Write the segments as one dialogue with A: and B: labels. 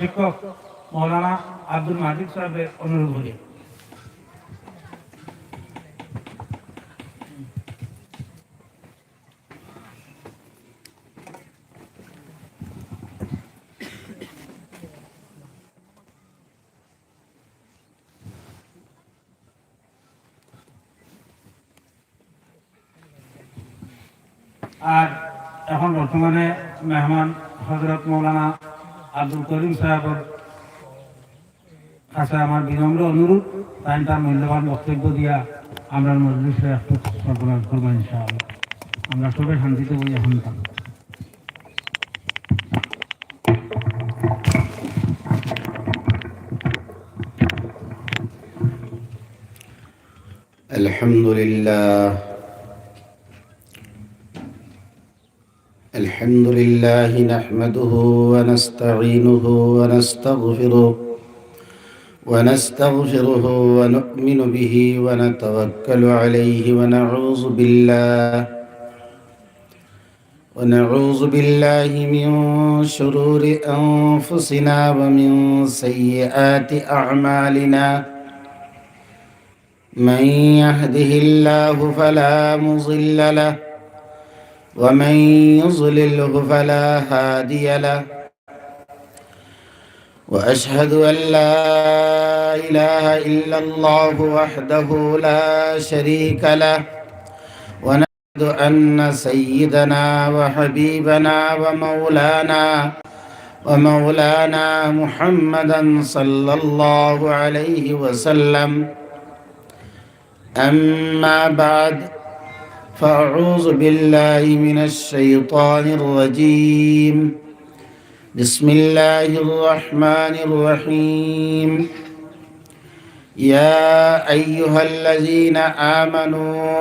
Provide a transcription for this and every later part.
A: শিক্ষক মৌলানা আব্দুল মাজিদ সাহেবের অনুরোধ করি। আর এখন বর্তমানে মেহমান হযরত মৌলানা আব্দুল করিম সাহেবের কাছে আমার বিনম্র অনুরোধ, তাই তার মূল্যবান বক্তব্য দিয়া আমরা মজলিসে একটু সফলতা করবো ইনশাআল্লাহ। আমরা সবাই শান্তিতে বলি এখন থাকবো।
B: الحمد لله نحمده ونستعينه ونستغفره ونؤمن به ونتوكل عليه ونعوذ بالله من شرور أنفسنا ومن سيئات أعمالنا. من يهده الله فلا مضل له ومن يضلله فلا هادي له. وأشهد أن لا إله إلا الله وحده لا شريك له، ونشهد أن سيدنا وحبيبنا ومولانا محمدا صلى الله عليه وسلم. أما بعد، فأعوذ بالله من الشيطان الرجيم. بسم الله الرحمن الرحيم. يا أيها الذين آمنوا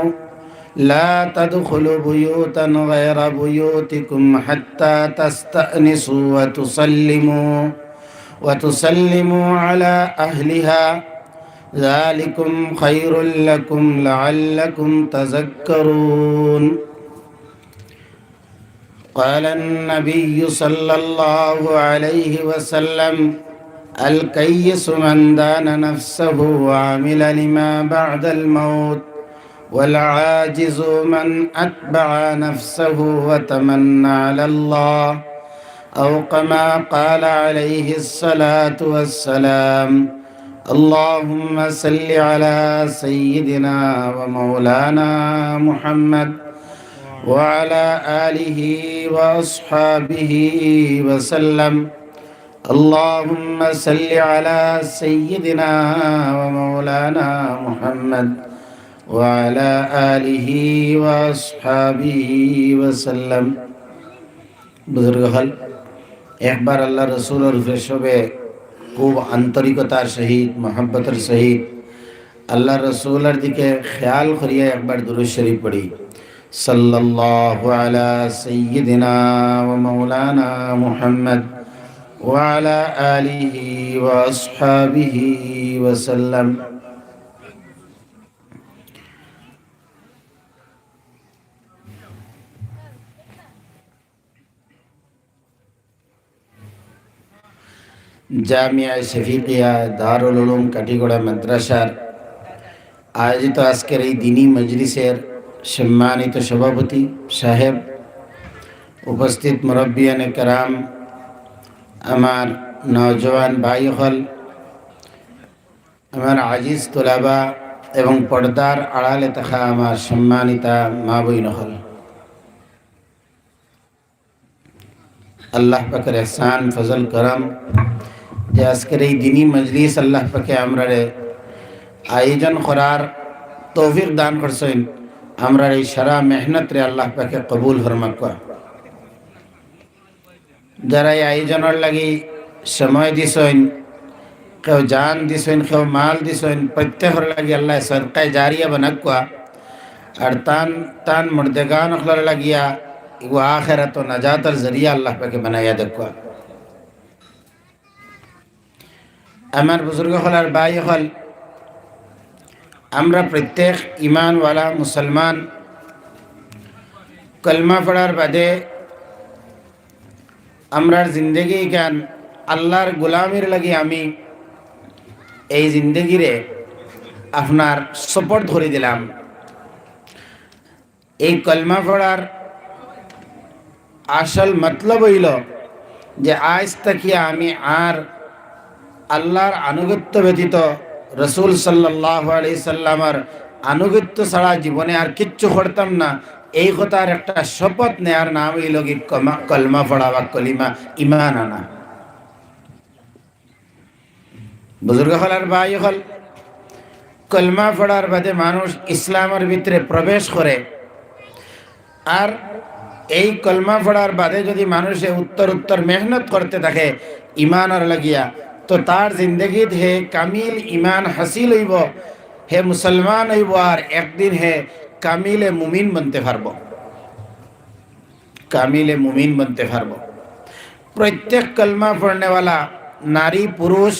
B: لا تدخلوا بيوتا غير بيوتكم حتى تستأنسوا وتسلموا على أهلها، ذلكم خير لكم لعلكم تذكرون. قال النبي صلى الله عليه وسلم: الكيس من دان نفسه وعمل لما بعد الموت، والعاجز من أتبع نفسه وتمنى على الله، أو كما قال عليه الصلاة والسلام. اللهم صل على سيدنا ومولانا محمد وعلى آله وأصحابه وسلم. اللهم صل على سيدنا ومولانا محمد وعلى آله وأصحابه وسلم. বুজুর্গহল, একবার আল্লাহ রসুলের ফেসবে খুব আন্তরিকতার সহিত মহব্বতের সহিত আল্লাহ রসুলের দিকে খেয়াল করিয়া একবার দুরূদ শরীফ পড়ি। সাল্লাল্লাহু আলা সাইয়্যিদিনা ওয়া মাওলানা মুহাম্মদ ওয়া আলা আলিহি ওয়া আসহাবিহি ওয়া সাল্লাম। জামিয়া শফিকিয়া দারুল উলুম কাটিগড়া মাদ্রাসার আয়োজিত আজকের এই দিনী মজলিসের সম্মানিত সভাপতি সাহেব, উপস্থিত মুরব্বিয়ানে কেরাম, আমার নওজওয়ান ভাই হল, আমার আজিজ তোলাবা এবং পর্দার আড়ালে থাকা আমার সম্মানিতা মা বইন হল, আল্লাহ পাকের ইহসান ফজল করম যে আজকের এই দিনী মজলিস আল্লাহ পাকে আমরারে আয়োজন করার তৌফিক দান করছেন। আমরা এই সারা মেহনত রে আল্লাহ পাকে কবুল ফরমাক। যারা এই আয়োজনের লাগি সময় দিছেন, কেউ জান দিছেন, কেউ মাল দিছেন, প্রত্যেকের লাগি আল্লাহ সদকায়ে জারিয়া বানাক। আর তান মুর্দেগান হলার লাগিয়া ইগো আখিরাত ও নাজাতের জরিয়া আল্লাহ পাকে বানাইয়া দেখো। আমার বুজুর্গ হলার ভাই হল, আমরা প্রত্যেক ইমানওয়ালা মুসলমান কলমা পড়ার বাদে আমরার জিন্দগি জ্ঞান আল্লাহর গোলামির লাগি আমি এই জিন্দগিরে আপনার সপোর্ট ধরে দিলাম। এই কলমা পড়ার আসল মতলব হইল যে আজ থেকে আমি আর আল্লাহর আনুগত্য ব্যতীত রসুল সাল্লাল্লাহু আলাইহি সাল্লামের আনুগত্য ছাড়া জীবনে আর কিচ্ছু করতাম না। এই কথার একটা শপথ নেয়ার নাম হইল কি কলমা পড়া বা কলিমা ইমান আনা। বুজুর্গ হল আর ভাই হল, কলমা পড়ার বাদে মানুষ ইসলামের ভিতরে প্রবেশ করে। আর এই কলমা পড়ার বাদে যদি মানুষে উত্তর মেহনত করতে থাকে ইমানের লাগিয়া, তো তার জিন্দগিত হে কামিল ইমান হাসিল হইব, হে মুসলমান হইব, আর একদিন হে কামিলে মুমিন বনতে পারব, কামিলে মুমিন বনতে পারব। প্রত্যেক কলমা পড়নেওয়ালা নারী পুরুষ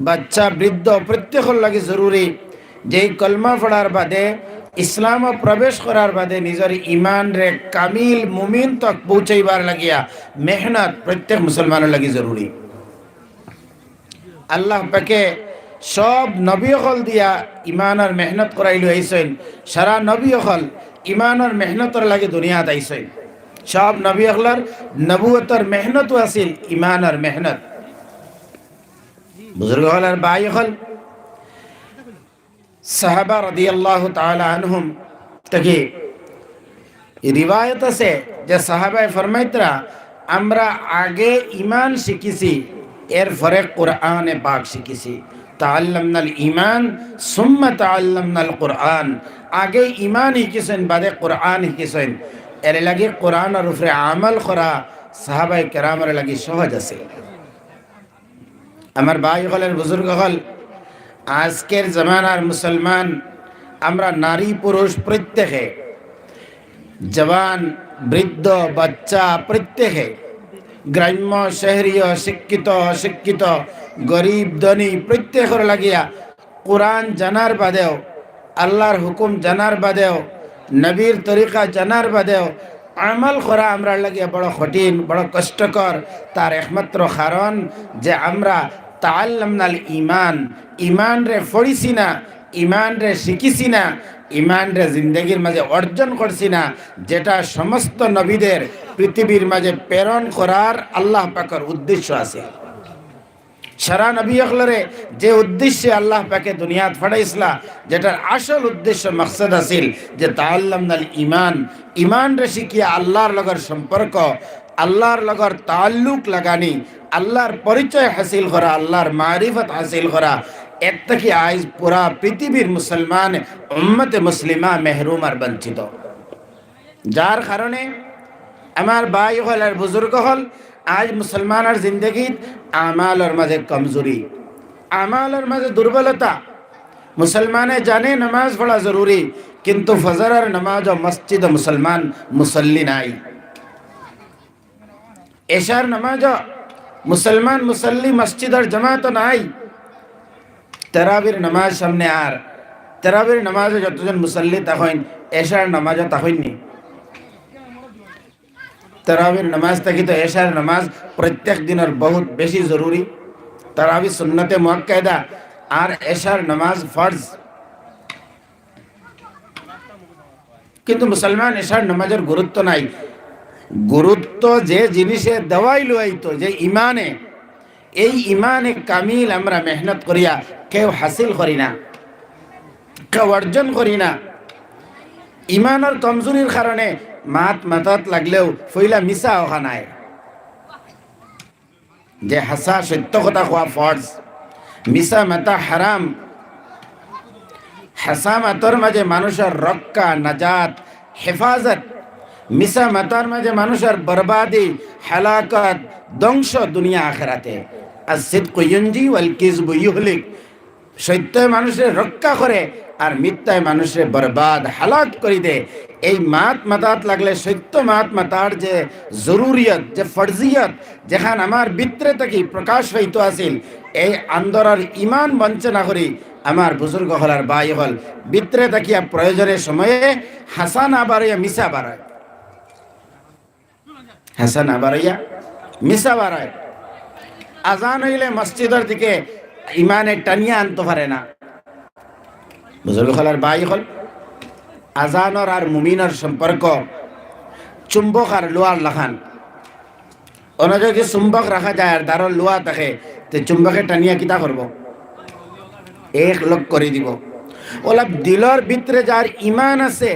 B: বাচ্চা বৃদ্ধ প্রত্যেকের লাগে জরুরি যে কলমা পড়ার বাদে ইসলাম প্রবেশ করার বাদে নিজের ইমান রে কামিল মুমিন তক পৌঁছাইবার লাগিয়া মেহনত প্রত্যেক মুসলমানের লাগি জরুরি। আল্লাহ পাকে সব নবী হল দিয়া ইমানের মেহনত করাইল আইসেন। সারা নবী হল ইমানের মেহনতর লাগে দুনিয়াত আইসেন। সব নবী হলার নবুয়তর মেহনত আছিল ইমানের মেহনত। বুজুর্গ হল আর ভাই হল, সাহাবা রাদিয়াল্লাহু তাআলা আনহুম থেকে রিওয়ায়ত আছে যে সাহাবায়ে ফরমাইতরা আমরা আগে ইমান শিখেছি, এর পরে কোরআনে পাক শিখেছি। তাআল্লামনাল ঈমান সুম্মা তাআল্লামনাল কোরআন। আগে ইমান শিখেছেন, বাদে কোরআন শিখেছেন। এর লাগি কোরআনের উপরে আমল করা সাহাবায়ে কেরামের লাগি সহজ আছে। আমার ভাই হলের বুজুর্গ হল, আজকের জামানার মুসলমান আমরা নারী পুরুষ প্রত্যেকে, জওয়ান বৃদ্ধ বাচ্চা প্রত্যেকে, গ্রাম্য শহরীয় শিক্ষিত অশিক্ষিত গরিব ধনী প্রত্যেকের লাগিয়া কোরআন জানার বাদেও, আল্লাহর হুকুম জানার বাদেও, নবীর তরিকা জানার বাদেও আমল করা আমরা লাগিয়া বড় কঠিন, বড় কষ্টকর। তার একমাত্র কারণ যে আমরা তাআল্লামনাল ঈমান, ঈমান রে পড়িছি না, ঈমান রে শিখিছি না, ঈমান রে জিন্দগির মাঝে অর্জন করছি না, যেটা সমস্ত নবীদের পৃথিবীর মাঝে প্রেরণ করার আল্লাহ পাকের উদ্দেশ্য আছে। সারা নবী হলরে যে উদ্দেশ্যে আল্লাহ পাকে দুনিয়াত ফাটাইছলা, যেটার আসল উদ্দেশ্য মকসদ আছিল যে তাআল্লামনাল ঈমান, ঈমান রে শিখিয়া আল্লাহর লগর সম্পর্ক, আল্লাহর লগর তাল্লুক লাগানি, আল্লাহর পরিচয় হাসিল করা, আল্লাহর মারিফত হাসিল করা। এর থেকে আজ পুরা পৃথিবীর মুসলমান উম্মতে মুসলিমা মেহরুম আর বঞ্চিত। যার কারণে আমার ভাই হল আর বুজুর্গ হল, আজ মুসলমানের জিন্দগিত আমালের মাঝে কমজোরি, আমালের মাঝে দুর্বলতা। মুসলমানে জানে নামাজ পড়া জরুরি, কিন্তু ফজরের নামাজ ও মসজিদ মুসলমান মুসল্লি নাই। এশার নামাজ মুসলমান মুসল্লি মসজিদের জামাত নাই। তারাবির নামাজ সামনে, আর তারাবির নামাজে যতজন মুসল্লি তখন এশার নামাজও তখনই। তারাবির নামাজ থাকি তো এশার নামাজ প্রত্যেক দিনের বহুত বেশি জরুরি। তারাবি সুন্নতে মুআক্কাদা আর এশার নামাজ ফরজ। কিন্তু মুসলমান এশার নামাজের গুরুত্ব নাই। গুরুত্ব যে জিনিসে দেওয়াই লইতো, যে ইমানে, এই ইমানে কামিল আমরা মেহনত করিয়া কেউ হাসিল করি না, কেউ অর্জন করি না। ইমানের কমজোরির কারণে মাথাত লাগলেও ফইলা মিশা ওখানায় যে হাসা সত্য কথা কোয়া ফরজ, মিশা মাতা হারাম। হাসা মাতার মাঝে মানুষের রক্ষা, নাজাত, হেফাজত। মিশা মাতার মাঝে মানুষের বরবাদি, হালাকত, ধ্বংস দুনিয়া আখিরাতে। আর সিদকু ইউনজি ওয়াল কিযবু ইহলিক। সত্যই মানুষের রক্ষা করে আর মিথ্যায় মানুষের বরবাদ হালাক করে দে। এই মাতাত লাগলে সত্য মাতার যে জরুরিয়ত, যে ফরজিয়ত, যেখান আমার ভিতরে থেকে প্রকাশ হইতো আছিল, এই আন্দরার ইমান বঞ্চনা করি আমার বুজুর্গ হলার ভাই হল ভিতরে থাকিয়া প্রয়োজনের সময়ে হাসা না বাড়াইয়া মিশা বাড়ায়, হাসা না বাড়াইয়া মিশা বাড়ায়। আজান হইলে মসজিদের দিকে ইমানে টানিয়া আনতে পারে না। বুজুর্গ হলার ভাই হল, আজানর আর মুমিনের সম্পর্ক চুম্বক আর লোয়ার লাখান। অন্য যদি চুম্বক রাখা যায় আর দ্বারর লোয়া থাকে, তে চুম্বকে টানিয়া কিতা করব? এক লোক করে দিব। ওলা দিলর ভিতরে যার ইমান আছে,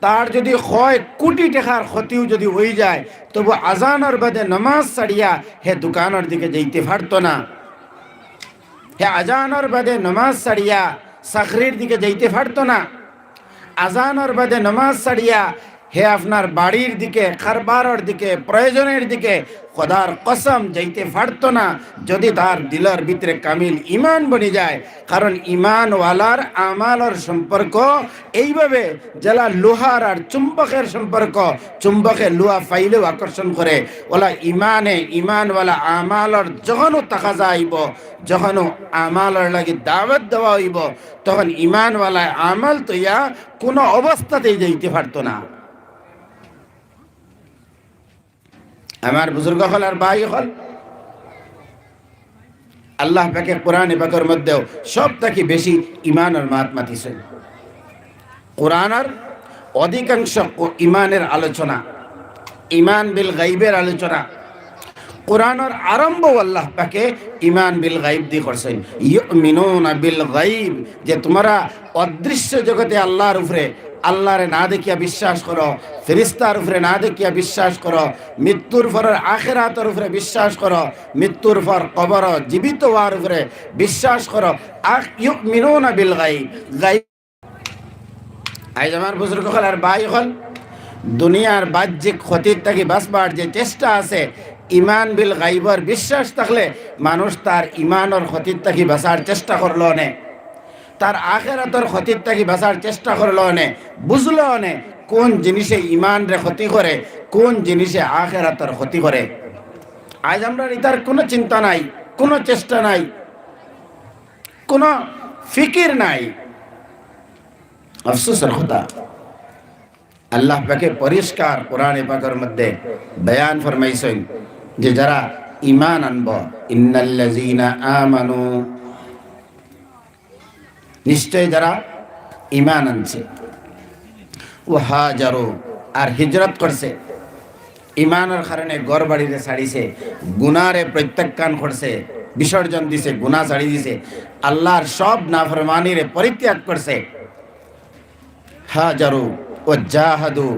B: তার যদি হয় কোটি টাকার ক্ষতিও যদি হয়ে যায়, তবু আজানের বাদে নামাজ ছাড়িয়া হে দোকানের দিকে যাইতে পারতো না। হে আজানের বাদে নামাজ ছাড়িয়া চাকরির দিকে যাইতে পারতো না। আজানের বাদে নামাজ ছাড়িয়া হে আপনার বাড়ির দিকে, কারবারের দিকে, প্রয়োজনের দিকে খোদার কসম যাইতে পারতো না, যদি তার দিলের ভিতরে কামিল ইমান বনি যায়। কারণ ইমানওয়ালার আমালের সম্পর্ক এইভাবে, যারা লোহার আর চুম্বকের সম্পর্ক, চুম্বকে লোহা ফাইলেও আকর্ষণ করে, ওলা ইমানওয়ালা আমালের যখনও তাকা যাইব, যখনও আমালের লাগি দাওয়াত দেওয়া হইব, তখন ইমানওয়ালা আমাল তৈয়া কোনো অবস্থাতেই যাইতে পারতো না। আমার বুজুর্গ হল আর ভাই হল, আল্লাহ পাকে কোরআনে পাকের মধ্যেও সব থেকে বেশি ইমানের মাহাত্মা দিয়েছেন। কোরআনের অধিকাংশ ইমানের আলোচনা, ইমান বিল গাইবের আলোচনা। কোরআনের আরম্ভ আল্লাহ পাকে ইমান বিল গাইব দিয়ে করছেন। ইউমিনুনা বিল গাইব, যে তোমরা অদৃশ্য জগতে আল্লাহর উপরে, আল্লাহরে না দেখিয়া বিশ্বাস করো, ফেরেশতার উপরে না দেখিয়া বিশ্বাস করো, মৃত্যুর পর আখিরাতের উপরে বিশ্বাস করো, মৃত্যুর পর কবর জীবিত হওয়ার উপরে বিশ্বাস করো। ইউমিনুনা বিল গাইব, গাইব। আজ আমার বুজুর্গ হল আর ভাই হল, দুনিয়ার বাহ্যিক ক্ষতির থেকে বাঁচবার যে চেষ্টা আছে, ইমান বিল গাইবর বিশ্বাস থাকলে মানুষ তার ইমানের ক্ষতির থেকে বাঁচার চেষ্টা করলো নে, তার আখিরাতের ক্ষতির থেকে বাঁচার চেষ্টা করলো নে, বুঝলো নে কোন জিনিসে ইমান রে ক্ষতি করে, কোন জিনিসে আখিরাতের ক্ষতি করে। আজ আমরা এটার কোনো চিন্তা নাই, কোনো চেষ্টা নাই, কোনো ফিকির নাই। আফসোসের কথা, আল্লাহ পাকে পরিষ্কার কোরআনে পাকের মধ্যে বয়ান ফরমাইছেন যে যারা ইমান আনব, ইন্নাল্লাযীনা আমানু, নিশ্চয় যারা ইমান আনছে, ও হাজারু, আর হিজরত করছে, ইমানের কারণে ঘর বাড়িতে ছাড়িছে, গুনারে প্রত্যাখ্যান করছে, বিসর্জন দিছে, গুনাহ ছাড়ি দিছে, আল্লাহর সব নাফরমানিরে পরিত্যাগ করছে। হাজারু ও জাহাদু,